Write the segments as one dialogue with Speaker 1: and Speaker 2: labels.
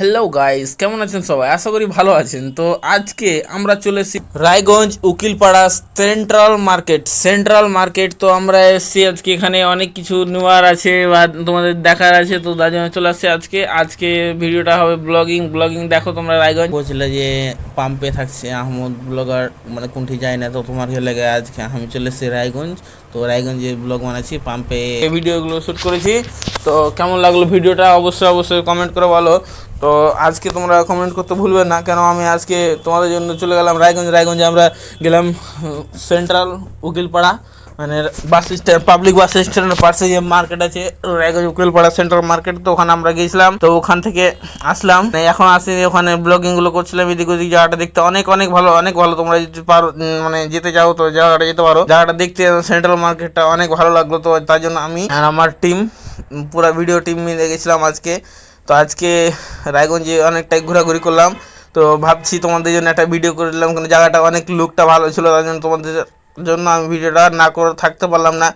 Speaker 1: Hello guys, কেমন আছেন সবাই? আশা করি ভালো আছেন। তো আজকে আমরা চলে এসেছি রায়গঞ্জ উকিলপাড়া সেন্ট্রাল মার্কেট। তো আমরা এসেছি আজকে, এখানে অনেক কিছু নেওয়ার আছে বা তোমাদের দেখার আছে, তো তার জন্য চলে আসছে আজকে ভিডিওটা হবে ব্লগিং দেখো তোমরা। রায়গঞ্জ বলছিলে যে পাম্পে থাকছে আহমদ ব্লগার, মানে কোনটি যায় না, তো তোমার লেগে আজকে আমি চলে এসেছি রায়গঞ্জ। তো রায়গঞ্জে ব্লগ বানাচ্ছি, পাম্পে ভিডিওগুলো শ্যুট করেছি। তো কেমন লাগলো ভিডিওটা অবশ্যই কমেন্ট করে বলো। তো আজকে তোমরা কমেন্ট করতে ভুলবে না, কেন আমি আজকে তোমাদের জন্য চলে গেলাম রায়গঞ্জে আমরা গেলাম সেন্ট্রাল উকিলপাড়া, মানে বাস স্ট্যান্ড, পাবলিক বাস স্ট্যান্ডের পাশে যে মার্কেট আছে রায়গঞ্জ উকিলপাড়া সেন্ট্রাল মার্কেট। তো ওখানে আমরা গিয়েছিলাম, তো ওখান থেকে আসলাম, এখন আসিনি, ওখানে ব্লগিংগুলো করছিলাম এদিক ওদিক। জায়গাটা দেখতে অনেক ভালো, তোমরা যদি পারো মানে যেতে যাও তো জায়গাটা যেতে পারো। জায়গাটা দেখতে সেন্ট্রাল মার্কেটটা অনেক ভালো লাগলো। তো তার জন্য আমি আর আমার টিম, পুরো ভিডিও টিম মিলে গেছিলাম আজকে। তো আজকে রায়গঞ্জে অনেকটাই ঘোরাঘুরি করলাম। তো ভাবছি তোমাদের জন্য একটা ভিডিও করে দিলাম, কিন্তু জায়গাটা অনেক লুকটা ভালো ছিল, তার জন্য তোমাদের জন্য আমি ভিডিওটা না করে থাকতে পারলাম না।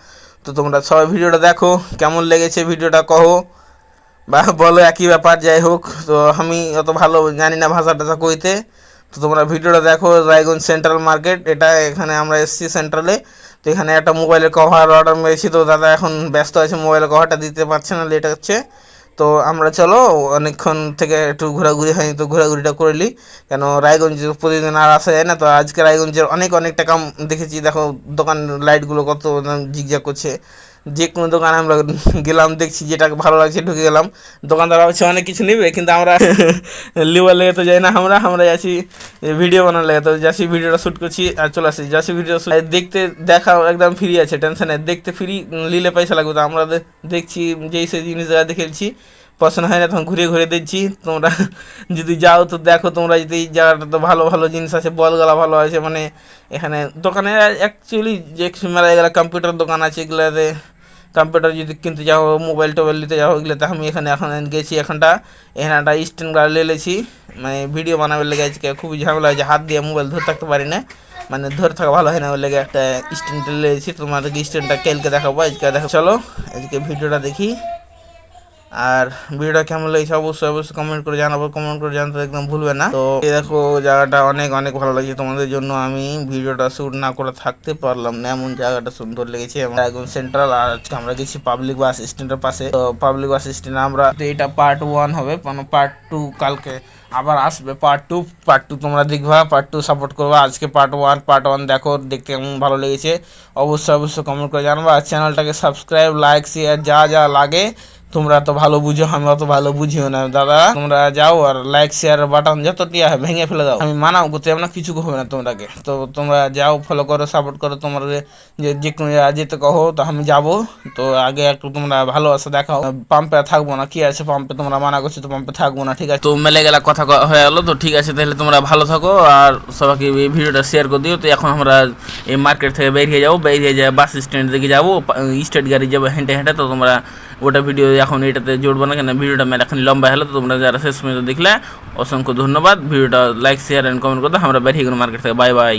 Speaker 1: তো তোমরা সবাই ভিডিওটা দেখো, কেমন লেগেছে ভিডিওটা কহো বা বলো, একই ব্যাপার। যাই হোক, তো আমি অত ভালো জানি না ভাষাটা কইতে। তো তোমরা ভিডিওটা দেখো। রায়গঞ্জ সেন্ট্রাল মার্কেট, এটা এখানে আমরা এসেছি সেন্ট্রালে। তো এখানে একটা মোবাইলের কভার অর্ডার মেরেছি, তো দাদা এখন ব্যস্ত আছে, মোবাইলের কভারটা দিতে পারছে না, লেট হচ্ছে। তো আমরা চলো, অনেকক্ষণ থেকে একটু ঘোরাঘুরি হয়নি, তো ঘোরাঘুরিটা করে নিই, কেন রায়গঞ্জ প্রতিদিন আর আসা যায় না। তো আজকে রায়গঞ্জের অনেকটা কাম দেখেছি। দেখো দোকান লাইটগুলো কত জিগজাগ করছে। যে কোনো দোকানে আমরা গেলাম, দেখছি যেটা ভালো লাগছে ঢুকে গেলাম। দোকানদার হচ্ছে অনেক কিছু নেবে, কিন্তু আমরা লিবার লেগে তো যাই না, আমরা যাচ্ছি ভিডিও বানার লেগে। তো যাচ্ছি, ভিডিওটা শ্যুট করছি আর চলে আসছি। যাচ্ছি ভিডিও দেখতে, দেখা একদম ফ্রি আছে, টেনশনে দেখতে ফ্রি, নিলে পয়সা লাগবে। তো আমরা দেখছি যেই সেই জিনিস দেখেছি, পছন্দ হয় না তখন ঘুরে দেখছি। তোমরা যদি যাও তো দেখো, তোমরা যদি এই জায়গাটা তো ভালো জিনিস আছে, বলগুলা ভালো আছে, মানে এখানে দোকানে অ্যাকচুয়ালি যে মেলায় গেলে কম্পিউটার দোকান আছে, এগুলোতে কম্পিউটার যদি কিনতে যাও, মোবাইল টোবাইল নিতে যাও, এগুলোতে আমি এখন গেছি। এখানে একটা স্ট্যান্ড গাড়ি লেছি, মানে ভিডিও বানাবার লেগে আজকে খুবই ঝামেলা হয়েছে, হাত দিয়ে মোবাইল ধরে থাকতে পারি না, মানে ধরে থাকা ভালো হয় না, ওর লেগে একটা স্ট্যান্ড লেছি। তোমাদেরকে স্ট্যান্ডটা কালকে দেখাবো, আজকে দেখো। চলো আজকে ভিডিওটা দেখি, আর ভিডিওটা কেমন লেগেছে অবশ্যই কমেন্ট করে জানাবো, কমেন্ট করে জানাতে একদম ভুলবে না। তো এই দেখো জায়গাটা অনেক ভালো লাগছে, তোমাদের জন্য আমি ভিডিওটা শ্যুট না করে থাকতে পারলাম না, এমন জায়গাটা সুন্দর লেগেছে একদম সেন্ট্রাল। আর আজকে আমরা গেছি পাবলিক বাস স্ট্যান্ডের পাশে। তো পাবলিক বাস স্ট্যান্ডে আমরা, এটা পার্ট 1 হবে, মানে পার্ট 2 কালকে আবার আসবে। পার্ট টু তোমরা দেখবা, পার্ট 2 সাপোর্ট করবা। আজকে পার্ট ওয়ান দেখো, দেখতে কেমন ভালো লেগেছে অবশ্যই কমেন্ট করে জানাবা। আর চ্যানেলটাকে সাবস্ক্রাইব, লাইক, শেয়ার যা লাগে, তোমরা তো ভালো বুঝো, আমি অত ভালো বুঝিও না দাদা। তোমরা যাও আর লাইক শেয়ার বাটন যত টিয়া হয় ভেঙে ফেলে দাও, আমি মানাও করতে না, কিছু হবে না তোমাকে। তো তোমরা যাও, ফলো করো, সাপোর্ট করো। তোমরা যে কোনো যেতে কহো তো আমি যাবো। তো আগে একটু তোমরা ভালোবাসা দেখাও। পাম্পে থাকবো না, কি আছে পাম্পে, তোমরা মানা করছো তো পাম্পে থাকবো না, ঠিক আছে। তো মেলে গেলা কথা হয়ে গেলো, তো ঠিক আছে, তাহলে তোমরা ভালো থাকো আর সবাইকে এই ভিডিওটা শেয়ার করে দিও। তো এখন আমরা এই মার্কেট থেকে বেরিয়ে যাবো, বেরিয়ে যায় বাস স্ট্যান্ড দিকে যাবো, স্টেট গাড়ি যাবো হেঁটে। তো তোমরা ওটা ভিডিও এখন এটাতে জুড়বো না, কেন ভিডিওটা মেলা এখন লম্বা হলো। তো তোমরা যারা শেষ পর্যন্ত দেখলে অসংখ্য ধন্যবাদ। ভিডিওটা লাইক, শেয়ার অ্যান্ড কমেন্ট করতে। আমরা বেরিয়ে গেলাম মার্কেট থেকে। বাই।